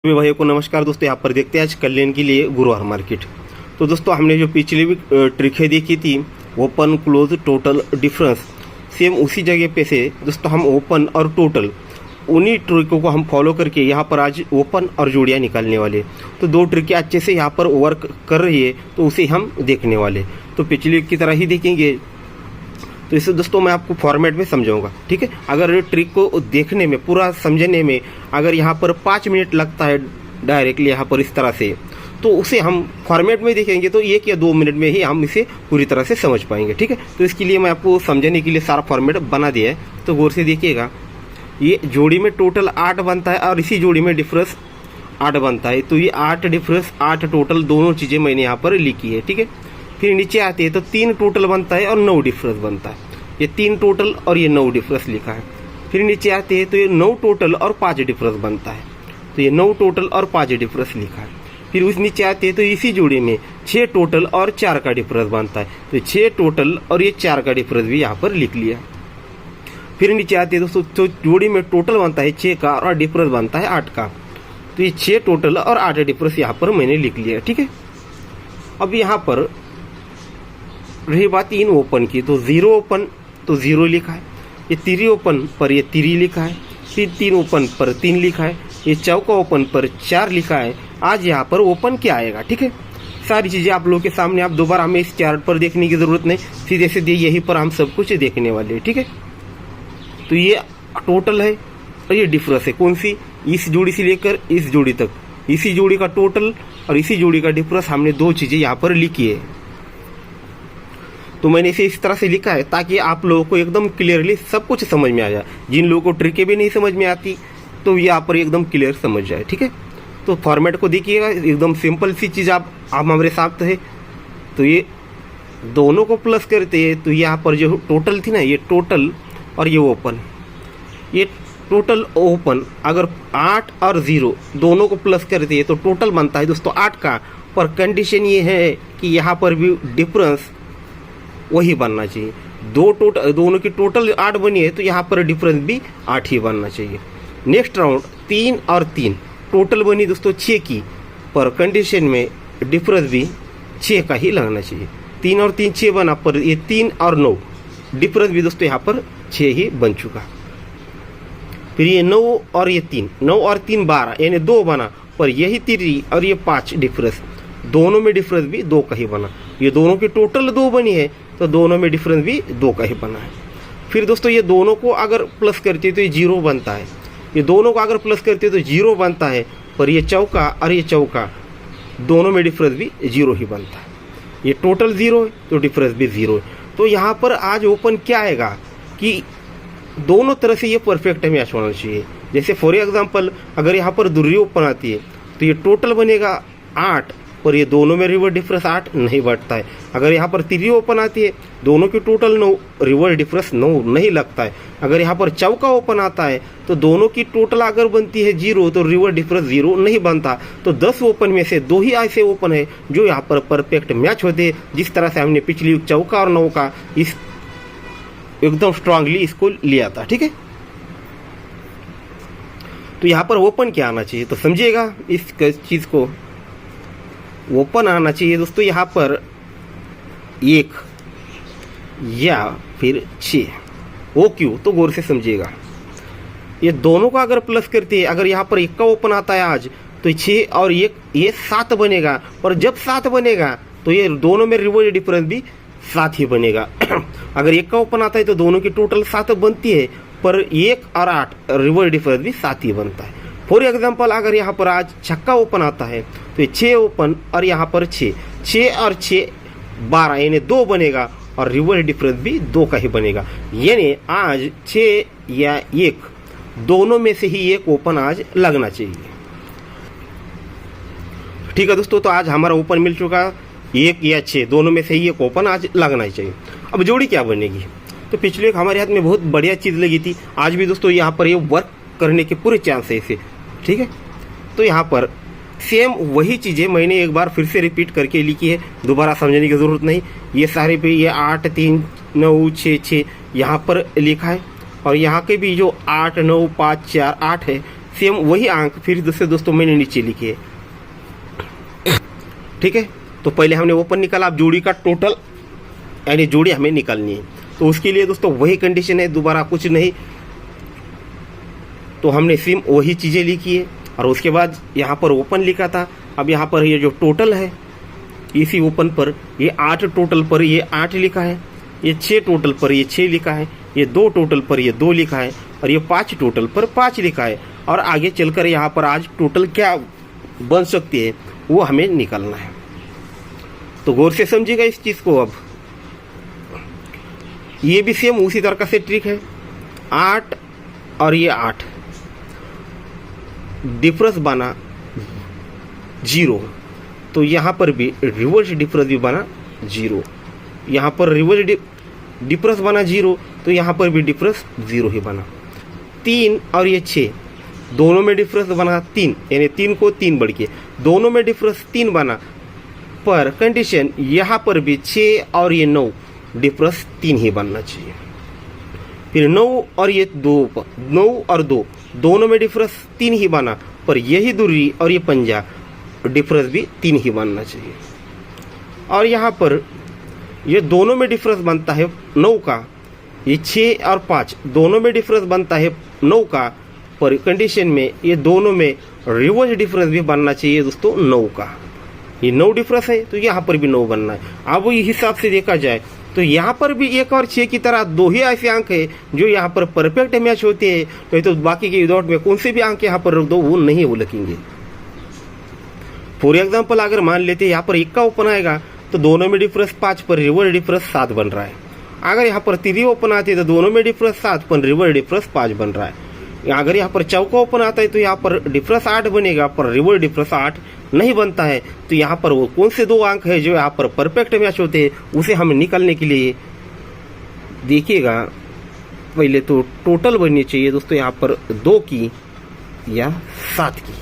सभी भाइयों को नमस्कार। दोस्तों यहाँ पर देखते हैं आज कल्याण के लिए गुरुवार मार्केट। तो दोस्तों हमने जो पिछली भी ट्रिकें देखी थी open close total difference, same उसी जगह पे से दोस्तों हम ओपन और टोटल उन्हीं ट्रिकों को हम फॉलो करके यहाँ पर आज ओपन और जोड़ियाँ निकालने वाले। तो दो ट्रिकें अच्छे से यहाँ पर वर्क कर रही है तो उसे हम देखने वाले। तो पिछली की तरह ही देखेंगे। तो इसे दोस्तों मैं आपको फॉर्मेट में समझाऊंगा, ठीक है। अगर ट्रिक को देखने में पूरा समझने में अगर यहाँ पर 5 मिनट लगता है डायरेक्टली यहाँ पर इस तरह से, तो उसे हम फॉर्मेट में देखेंगे तो 1 या 2 मिनट में ही हम इसे पूरी तरह से समझ पाएंगे, ठीक है। तो इसके लिए मैं आपको समझने के लिए सारा फॉर्मेट बना दिया है, तो गौर से देखिएगा। ये जोड़ी में टोटल 8 बनता है और इसी जोड़ी में डिफरेंस 8 बनता है। तो ये 8 डिफरेंस 8 टोटल दोनों चीज़ें मैंने यहाँ पर लिखी है, ठीक है। फिर नीचे आते हैं तो 3 टोटल बनता है और 9 डिफरेंस बनता है। ये 3 टोटल और ये 9 डिफरेंस लिखा है। फिर नीचे आते हैं तो ये 9 टोटल और 5 डिफरेंस बनता है। तो ये 9 टोटल और 5 डिफरेंस लिखा है। फिर उस नीचे आते हैं तो इसी जोड़ी में 6 टोटल और 4 का डिफरेंस बनता है। तो 6 टोटल और ये 4 का डिफरेंस भी यहाँ पर लिख लिया। फिर नीचे आते हैं दोस्तों तो जोड़ी में टोटल बनता है 6 का और डिफरेंस बनता है 8 का। तो ये 6 टोटल और 8 डिफरेंस यहाँ पर मैंने लिख लिया, ठीक है। अब यहाँ पर रही बात इन ओपन की, तो 0 ओपन तो 0 लिखा है, ये 3 ओपन पर ये 3 लिखा है, फिर 3 ओपन पर 3 लिखा है, ये चौका ओपन पर 4 लिखा है। आज यहाँ पर ओपन क्या आएगा, ठीक है। सारी चीज़ें आप लोगों के सामने, आप दोबारा हमें इस चार्ट पर देखने की ज़रूरत नहीं, सीधे सीधे यहीं पर हम सब कुछ देखने वाले हैं, ठीक है। तो ये टोटल है और ये डिफरेंस है, कौन सी, इस जोड़ी से लेकर इस जोड़ी तक, इसी जोड़ी का टोटल और इसी जोड़ी का डिफरेंस हमने दो चीज़ें यहाँ पर लिखी है। तो मैंने इसे इस तरह से लिखा है ताकि आप लोगों को एकदम क्लियरली सब कुछ समझ में आ जाए। जिन लोगों को ट्रिकें भी नहीं समझ में आती तो यहाँ पर एकदम क्लियर समझ जाए, ठीक है। तो फॉर्मेट को देखिएगा, एकदम सिंपल सी चीज़ आप हमारे साथ है। तो ये दोनों को प्लस करते हैं तो यहाँ पर जो टोटल थी ना, ये टोटल और ये ओपन, ये टोटल ओपन अगर 8 और 0 दोनों को प्लस करते हैं तो टोटल बनता है दोस्तों 8 का। पर कंडीशन ये है कि यहाँ पर भी डिफरेंस वही बनना चाहिए। दोनों की टोटल 8 बनी है तो यहाँ पर डिफरेंस भी 8 ही बनना चाहिए। नेक्स्ट राउंड 3 और 3 टोटल बनी दोस्तों 6 की, पर कंडीशन में डिफरेंस भी 6 का ही लगना चाहिए। 3 और 3 6 बना, पर ये 3 और 9 डिफरेंस भी दोस्तों यहाँ पर 6 ही बन चुका। फिर ये 9 और ये 3, 9 और 3 12 यानी 2 बना, पर यही 3 और ये 5 डिफरेंस, दोनों में डिफरेंस भी 2 का ही बना। ये दोनों की टोटल 2 बनी है तो दोनों में डिफरेंस भी 2 का ही बना है। फिर दोस्तों ये दोनों को अगर प्लस करते हैं तो ये 0 बनता है, ये दोनों को अगर प्लस करते हैं तो 0 बनता है, पर ये चौका और ये चौका दोनों में डिफरेंस भी 0 ही बनता है। ये टोटल 0 है तो डिफरेंस भी 0 है। तो यहाँ पर आज ओपन क्या आएगा कि दोनों तरह से ये परफेक्ट मैच होना चाहिए। जैसे फॉर एग्जाम्पल अगर यहाँ पर दूरी ओपन आती है तो ये टोटल बनेगा 8, पर ये दोनों में रिवर्स डिफरेंस 8 नहीं बढ़ता है। अगर यहाँ पर 3 ओपन आती है दोनों की टोटल 9, रिवर्स डिफरेंस 9 नहीं लगता है। अगर यहाँ पर चौका ओपन आता है तो दोनों की टोटल अगर बनती है 0 तो रिवर्स डिफरेंस 0 नहीं बनता। तो 10 ओपन में से 2 ही ऐसे ओपन है जो यहाँ पर परफेक्ट मैच होते हैं। जिस तरह से हमने पिछली चौका और 9 का इस एकदम स्ट्रांगली इसको लिया था, ठीक है। तो यहाँ पर ओपन क्या आना चाहिए तो समझिएगा इस चीज़ को। ओपन आना चाहिए दोस्तों यहाँ पर 1 या फिर 6। वो क्यों, तो गौर से समझिएगा। ये दोनों का अगर प्लस करते हैं, अगर यहाँ पर 1 का ओपन आता है आज तो 6 और 1 ये 7 बनेगा, पर जब 7 बनेगा तो ये दोनों में रिवर्स डिफरेंस भी 7 ही बनेगा। अगर 1 का ओपन आता है तो दोनों की टोटल 7 बनती है, पर 1 और 8 रिवर्स डिफरेंस भी 7 ही बनता है। फॉर एग्जाम्पल अगर यहाँ पर आज छक्का ओपन आता है तो 6 ओपन और यहाँ पर 6 और 6 12 यानी 2 बनेगा, और रिवर्स डिफरेंस भी 2 का ही बनेगा। यानी आज 6 या 1 दोनों में से ही एक ओपन आज लगना चाहिए, ठीक है दोस्तों। तो आज हमारा ओपन मिल चुका, 1 या 6 दोनों में से ही एक ओपन आज लगना ही चाहिए। अब जोड़ी क्या बनेगी, तो पिछले एक हमारे हाथ में बहुत बढ़िया चीज़ लगी थी, आज भी दोस्तों यहाँ पर ये वर्क करने के पूरे चांस है इसे, ठीक है। तो यहाँ पर सेम वही चीज़ें मैंने एक बार फिर से रिपीट करके लिखी है, दोबारा समझने की ज़रूरत नहीं। ये सारे पे ये 8 3 9 6 6 यहाँ पर लिखा है, और यहाँ के भी जो 8 9 5 4 8 है सेम वही अंक फिर दूसरे दोस्तों मैंने नीचे लिखे। ठीक है, तो पहले हमने ओपन निकाला, अब जोड़ी का टोटल यानी जोड़ी हमें निकालनी है। तो उसके लिए दोस्तों वही कंडीशन है, दोबारा कुछ नहीं। तो हमने सेम वही चीज़ें लिखी है और उसके बाद यहाँ पर ओपन लिखा था। अब यहाँ पर ये जो टोटल है इसी ओपन पर ये 8 टोटल पर ये 8 लिखा है, ये 6 टोटल पर ये 6 लिखा है, ये 2 टोटल पर ये 2 लिखा है और ये 5 टोटल पर 5 लिखा है। और आगे चलकर यहाँ पर आज टोटल क्या बन सकती है वो हमें निकालना है। तो गौर से समझिएगा इस चीज़ को। अब ये भी सेम उसी तरह से ट्रिक है, 8 और ये 8 डिफरेंस बना 0, तो यहाँ पर भी रिवर्स डिफरेंस भी बना 0। यहाँ पर रिवर्स डिफरेंस बना 0, तो यहाँ पर भी डिफरेंस 0 ही बना। 3 और ये 6 दोनों में डिफरेंस बना 3, यानी 3 को 3 बढ़ के दोनों में डिफरेंस 3 बना। पर कंडीशन यहाँ पर भी 6 और ये 9 डिफरेंस 3 ही बनना चाहिए। फिर 9 और ये 2 9 और 2 दोनों में डिफरेंस 3 ही बना, पर यही दूरी और ये पंजा डिफरेंस भी 3 ही बनना चाहिए। और यहाँ पर ये दोनों में डिफरेंस बनता है 9 का, ये 6 और 5 दोनों में डिफरेंस बनता है 9 का, पर कंडीशन में ये दोनों में रिवर्स डिफरेंस भी बनना चाहिए दोस्तों 9 का। ये 9 डिफरेंस है तो यहाँ पर भी 9 बनना है। अब इस हिसाब से देखा जाए तो यहाँ पर भी 1 और 6 की तरह 2 ही ऐसे अंक है जो यहाँ पर परफेक्ट मैच होते हैं। तो बाकी के विदाउट में कौन से भी अंक यहाँ पर रख दो वो नहीं वो लगेंगे। फॉर एग्जाम्पल अगर मान लेते हैं यहाँ पर 1 का ओपन आएगा तो दोनों में डिफरेंस 5 पर रिवर्स डिफरेंस 7 बन रहा है। अगर यहाँ पर 3 ओपन आते हैं तो दोनों में डिफरेंस 7 पर रिवर्स डिफरेंस 5 बन रहा है। अगर यहाँ पर चौका ओपन आता है तो यहाँ पर डिफरेंस 8 बनेगा, पर रिवर्स डिफरेंस 8 नहीं बनता है। तो यहाँ पर वो कौन से 2 अंक है जो यहाँ पर परफेक्ट मैच होते हैं उसे हमें निकालने के लिए देखिएगा। पहले तो टोटल बननी चाहिए दोस्तों यहाँ पर 2 की या 7 की।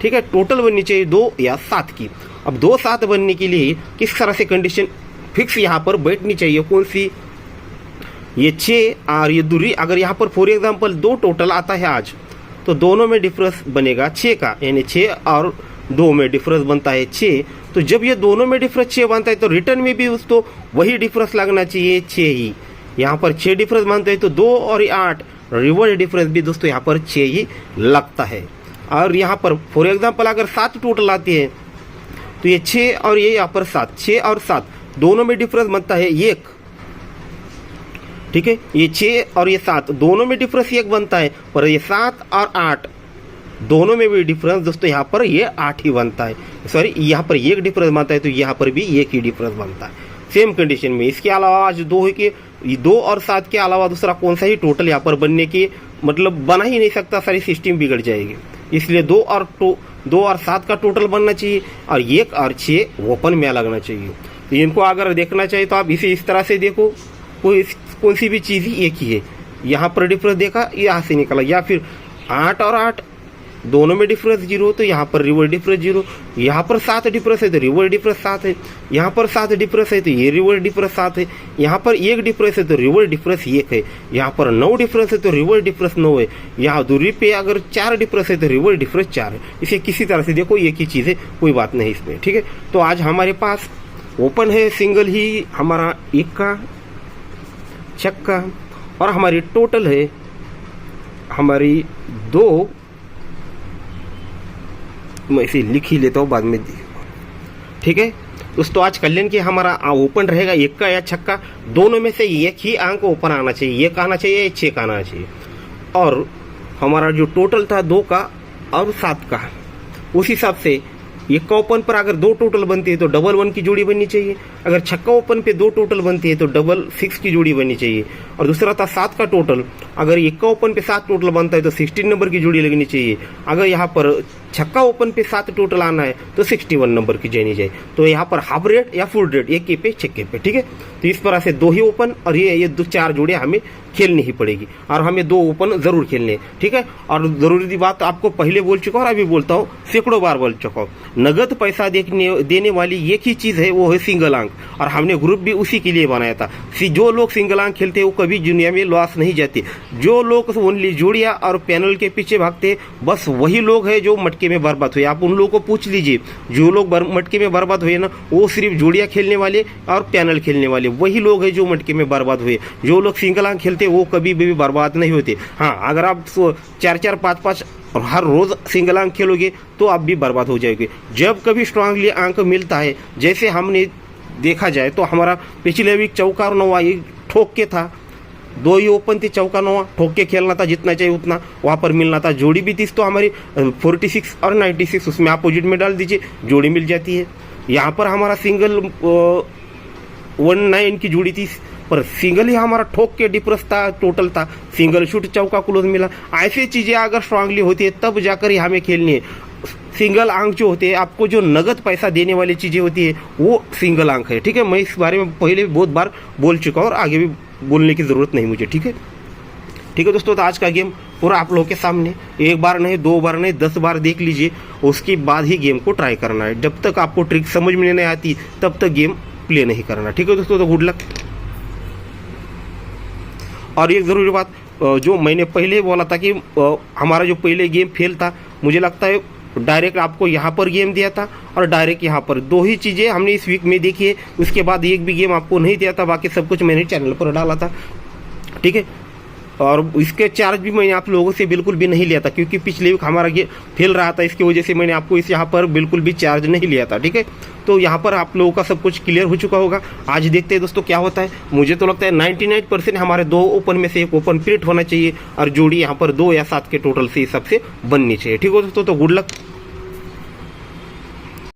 ठीक है, टोटल बननी चाहिए 2 या 7 की। अब 2 7 बनने के लिए किस तरह से कंडीशन फिक्स यहाँ पर बैठनी चाहिए, कौन सी, ये 6 और ये दूरी। अगर यहाँ पर फॉर एग्जांपल 2 टोटल आता है आज तो दोनों में डिफरेंस बनेगा 6 का, यानी 6 और 2 में डिफरेंस बनता है 6। तो जब ये दोनों में डिफरेंस 6 बनता है तो रिटर्न में भी उसको वही डिफरेंस लगना चाहिए 6 ही। यहाँ पर 6 डिफरेंस बनता है तो 2 और 8 रिवर्स डिफरेंस भी दोस्तों यहाँ पर 6 ही लगता है। और यहाँ पर फॉर एग्जांपल अगर 7 टोटल आती है तो ये 6 और ये यहाँ पर 7, 6 और 7 दोनों में डिफरेंस बनता है 1। ठीक है, ये 6 और ये 7 दोनों में डिफरेंस 1 बनता है, पर ये 7 और 8 दोनों में भी डिफरेंस दोस्तों यहाँ पर ये 8 ही बनता है। सॉरी, यहाँ पर 1 डिफरेंस बनता है तो यहाँ पर भी 1 ही डिफरेंस बनता है सेम कंडीशन में। इसके अलावा आज 2 है कि 2 और 7 के अलावा दूसरा कौन सा ही टोटल यहाँ पर बनने की मतलब बना ही नहीं सकता, सारी सिस्टम बिगड़ जाएगी। इसलिए 2 और 7 का टोटल बनना चाहिए और 1 और 6 ओपन में लगना चाहिए। तो इनको अगर देखना चाहिए तो आप इसे इस तरह से देखो, कौन सी भी चीज़ ही एक ही है। यहाँ पर डिफरेंस देखा, यहाँ से निकला, या फिर 8 और 8 दोनों में डिफरेंस 0 तो यहाँ पर रिवर्स डिफरेंस 0। यहाँ पर 7 डिफरेंस है तो रिवर्स डिफरेंस 7 है। यहाँ पर 7 डिफरेंस है तो ये रिवर्स डिफरेंस 7 है। यहाँ पर 1 डिफरेंस है तो रिवर्स डिफरेंस 1 है। यहाँ पर 9 डिफरेंस है तो रिवर्स डिफरेंस 9 है। यहाँ दूरी पे अगर 4 डिफरेंस है तो रिवर्स डिफरेंस 4 है। इसे किसी तरह से देखो, एक ही चीज़ है, कोई बात नहीं इसमें। ठीक है, तो आज हमारे पास ओपन है सिंगल ही हमारा 1 का, छक्का, और हमारी टोटल है हमारी 2। मैं इसे लिख ही लेता हूँ बाद में। ठीक है दोस्तों, आज कल्याण की हमारा ओपन रहेगा 1 का या छक्का, दोनों में से एक ही अंक ओपन आना चाहिए, 1 आना चाहिए या 6 का आना चाहिए। और हमारा जो टोटल था 2 का और 7 का, उस हिसाब से 1 का ओपन पर अगर 2 टोटल बनती है तो डबल 1 की जोड़ी बननी चाहिए। अगर छक्का ओपन पे 2 टोटल बनती है तो डबल 6 की जोड़ी बननी चाहिए। और दूसरा था 7 का टोटल, अगर 1 का ओपन पे 7 टोटल बनता है तो 16 नंबर की जोड़ी लगनी चाहिए। अगर यहाँ पर छक्का ओपन पे 7 टोटल आना है तो 61 नंबर की जानी जाए। तो यहाँ पर हाफ रेड या फुल रेड, एक पे छक्के पे, ठीक है। तो इस तरह से 2 ही ओपन और ये 4 जोड़े हमें खेलनी ही पड़ेगी और हमें 2 ओपन जरूर खेलने हैं, ठीक है। और जरूरी बात आपको पहले बोल चुका हूँ और अभी बोलता हूँ, सैकड़ों बार बोल चुका हूँ, नगद पैसा देने वाली एक ही चीज है, वो है सिंगल अंक। और हमने ग्रुप भी उसी के लिए बनाया था। जो लोग सिंगल अंक खेलते हैं वो कभी दुनिया में लॉस नहीं जाते। जो लोग ओनली जोड़िया और पैनल के पीछे भागते बस वही लोग हैं जो मटके में बर्बाद हुए। आप उन लोगों को पूछ लीजिए, जो लोग मटके में बर्बाद हुए ना, वो सिर्फ जोड़िया खेलने वाले और पैनल खेलने वाले वही लोग हैं जो मटके में बर्बाद हुए। जो लोग सिंगल अंक खेलते वो कभी भी बर्बाद नहीं होते। हाँ, अगर आप 4-4, 5-5 हर रोज सिंगल अंक खेलोगे तो आप भी बर्बाद हो जाओगे। जब कभी स्ट्रांगली अंक मिलता है, जैसे हमने देखा जाए तो हमारा पिछले वीक चौका और नौवा ये ठोक के था, 2 ही ओपन थे, चौका नौवा ठोक के खेलना था, जितना चाहिए उतना वहां पर मिलना था। जोड़ी भी थी तो हमारी 46 और 96, उसमें अपोजिट में डाल दीजिए, जोड़ी मिल जाती है। यहाँ पर हमारा सिंगल 19 की जोड़ी थी, पर सिंगल ही हमारा ठोक के डिफरेंस था, टोटल था, सिंगल शूट चौका क्लोज मिला। ऐसी चीजें अगर स्ट्रांगली होती है तब जाकर ही हमें खेलनी है। सिंगल अंक जो होते हैं, आपको जो नगद पैसा देने वाली चीजें होती है वो सिंगल अंक है, ठीक है। मैं इस बारे में पहले भी बहुत बार बोल चुका हूँ और आगे भी बोलने की जरूरत नहीं मुझे, ठीक है। ठीक है दोस्तों, तो आज का गेम पूरा आप लोगों के सामने, 1 बार नहीं, 2 बार नहीं, 10 बार देख लीजिए, उसके बाद ही गेम को ट्राई करना है। जब तक आपको ट्रिक समझ में नहीं आती तब तक गेम प्ले नहीं करना, ठीक है दोस्तों। तो गुड लक। और एक ज़रूरी बात, जो मैंने पहले बोला था कि हमारा जो पहले गेम फेल था, मुझे लगता है डायरेक्ट आपको यहाँ पर गेम दिया था और डायरेक्ट यहाँ पर, 2 ही चीज़ें हमने इस वीक में देखी है। उसके बाद एक भी गेम आपको नहीं दिया था, बाकी सब कुछ मैंने चैनल पर डाला था, ठीक है। और इसके चार्ज भी मैंने आप लोगों से बिल्कुल भी नहीं लिया था, क्योंकि पिछले वीक हमारा गेम फेल रहा था, इसकी वजह से मैंने आपको इस यहाँ पर बिल्कुल भी चार्ज नहीं लिया था, ठीक है। तो यहाँ पर आप लोगों का सब कुछ क्लियर हो चुका होगा। आज देखते हैं दोस्तों क्या होता है। मुझे तो लगता है 99% हमारे 2 ओपन में से 1 ओपन प्रिंट होना चाहिए और जोड़ी यहाँ पर 2 या 7 के टोटल से सबसे बननी चाहिए, ठीक है दोस्तों। तो गुड लक।